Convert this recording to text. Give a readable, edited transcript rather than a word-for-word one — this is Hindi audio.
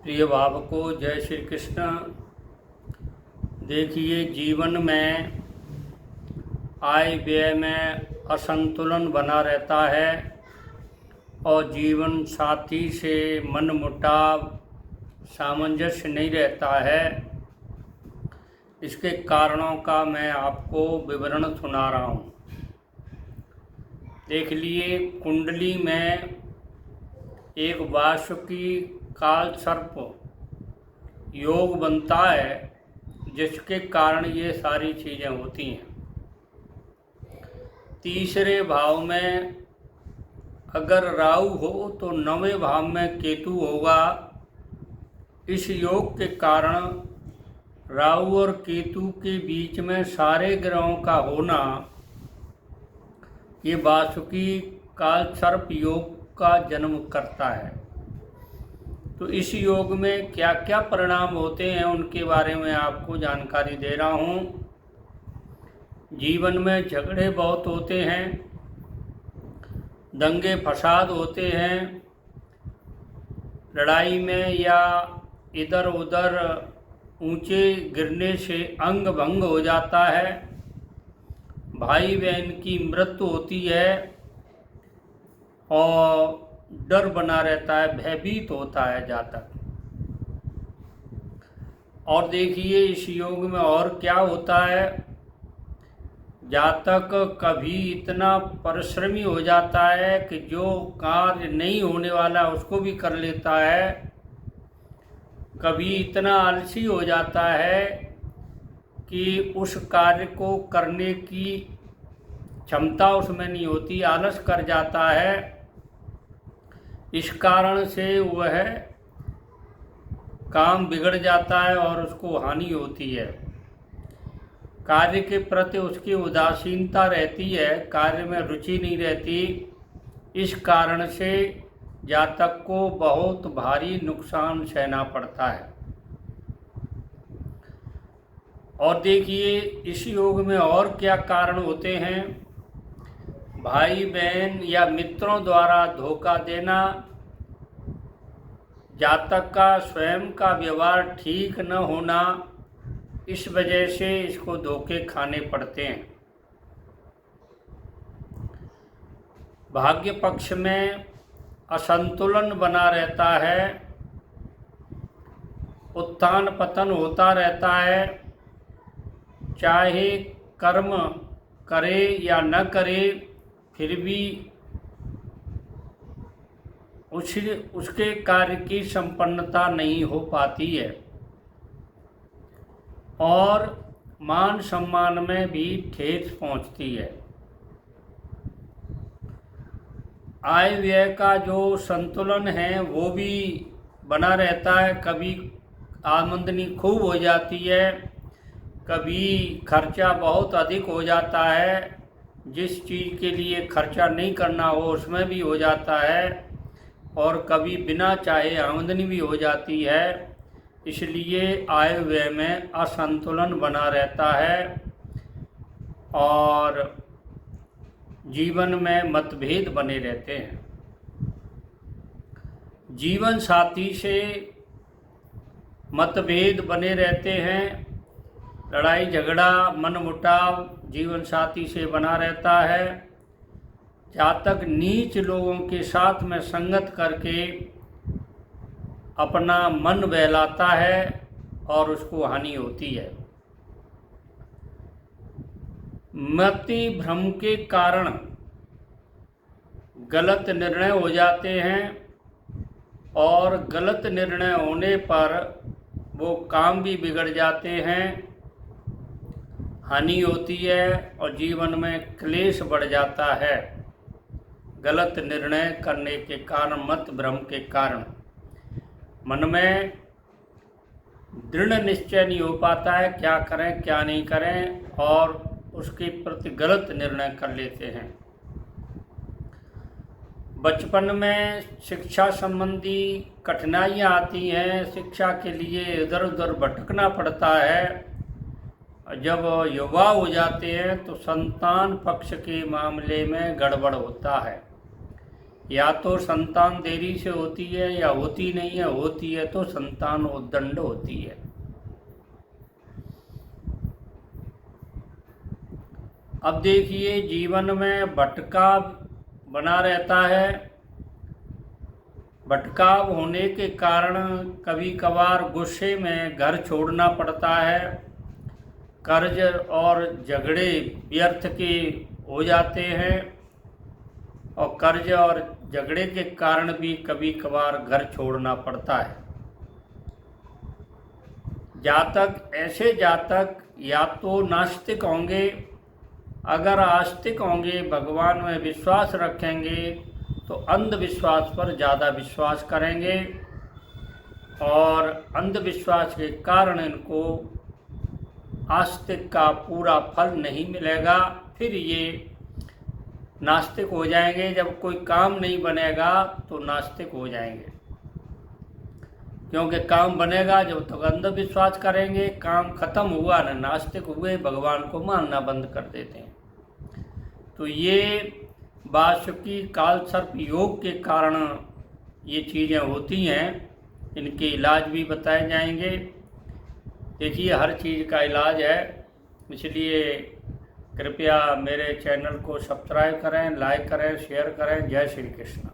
प्रिय भाव को जय श्री कृष्ण। देखिए, जीवन में आय व्यय में असंतुलन बना रहता है और जीवन साथी से मनमुटाव सामंजस्य नहीं रहता है। इसके कारणों का मैं आपको विवरण सुना रहा हूँ। देख लिए, कुंडली में एक वासुकी काल सर्प योग बनता है, जिसके कारण ये सारी चीज़ें होती हैं। तीसरे भाव में अगर राहु हो तो 9वें भाव में केतु होगा। इस योग के कारण राहु और केतु के बीच में सारे ग्रहों का होना ये वासुकी काल सर्प योग का जन्म करता है। तो इस योग में क्या क्या परिणाम होते हैं उनके बारे में आपको जानकारी दे रहा हूँ। जीवन में झगड़े बहुत होते हैं, दंगे फसाद होते हैं, लड़ाई में या इधर उधर ऊंचे गिरने से अंग भंग हो जाता है, भाई बहन की मृत्यु होती है और डर बना रहता है, भयभीत होता है जातक। और देखिए, इस योग में और क्या होता है, जातक कभी इतना परिश्रमी हो जाता है कि जो कार्य नहीं होने वाला उसको भी कर लेता है। कभी इतना आलसी हो जाता है कि उस कार्य को करने की क्षमता उसमें नहीं होती, आलस कर जाता है। इस कारण से वह काम बिगड़ जाता है और उसको हानि होती है। कार्य के प्रति उसकी उदासीनता रहती है, कार्य में रुचि नहीं रहती। इस कारण से जातक को बहुत भारी नुकसान सहना पड़ता है। और देखिए, इस योग में और क्या कारण होते हैं। भाई बहन या मित्रों द्वारा धोखा देना, जातक का स्वयं का व्यवहार ठीक न होना, इस वजह से इसको धोखे खाने पड़ते हैं। भाग्य पक्ष में असंतुलन बना रहता है, उत्थान पतन होता रहता है। चाहे कर्म करे या न करे, फिर भी उसके कार्य की संपन्नता नहीं हो पाती है और मान सम्मान में भी ठेस पहुंचती है। आय व्यय का जो संतुलन है वो भी बना रहता है। कभी आमदनी खूब हो जाती है, कभी खर्चा बहुत अधिक हो जाता है। जिस चीज़ के लिए खर्चा नहीं करना हो उसमें भी हो जाता है, और कभी बिना चाहे आमदनी भी हो जाती है। इसलिए आय व्यय में असंतुलन बना रहता है और जीवन में मतभेद बने रहते हैं। जीवन साथी से मतभेद बने रहते हैं, लड़ाई झगड़ा मनमुटाव जीवन साथी से बना रहता है। जातक नीच लोगों के साथ में संगत करके अपना मन बहलाता है और उसको हानि होती है। मति भ्रम के कारण गलत निर्णय हो जाते हैं और गलत निर्णय होने पर वो काम भी बिगड़ जाते हैं, हानि होती है और जीवन में क्लेश बढ़ जाता है। गलत निर्णय करने के कारण, मत भ्रम के कारण मन में दृढ़ निश्चय नहीं हो पाता है, क्या करें क्या नहीं करें, और उसके प्रति गलत निर्णय कर लेते हैं। बचपन में शिक्षा संबंधी कठिनाइयाँ आती हैं, शिक्षा के लिए इधर उधर भटकना पड़ता है। जब युवा हो जाते हैं तो संतान पक्ष के मामले में गड़बड़ होता है। या तो संतान देरी से होती है या होती नहीं है, होती है तो संतान उद्दंड होती है। अब देखिए, जीवन में भटकाव बना रहता है। भटकाव होने के कारण कभी कभार गुस्से में घर छोड़ना पड़ता है। कर्ज और झगड़े व्यर्थ के हो जाते हैं और कर्ज और झगड़े के कारण भी कभी कभार घर छोड़ना पड़ता है। जातक, ऐसे जातक या तो नास्तिक होंगे, अगर आस्तिक होंगे, भगवान में विश्वास रखेंगे तो अंधविश्वास पर ज़्यादा विश्वास करेंगे और अंधविश्वास के कारण इनको आस्तिक का पूरा फल नहीं मिलेगा। फिर ये नास्तिक हो जाएंगे। जब कोई काम नहीं बनेगा तो नास्तिक हो जाएंगे, क्योंकि काम बनेगा जब तक अंधविश्वास करेंगे। काम खत्म हुआ ना नास्तिक हुए, भगवान को मानना बंद कर देते हैं। तो ये वासुकी कालसर्प योग के कारण ये चीज़ें होती हैं। इनके इलाज भी बताए जाएंगे। देखिए, हर चीज़ का इलाज है, इसलिए कृपया मेरे चैनल को सब्सक्राइब करें, लाइक करें, शेयर करें। जय श्री कृष्ण।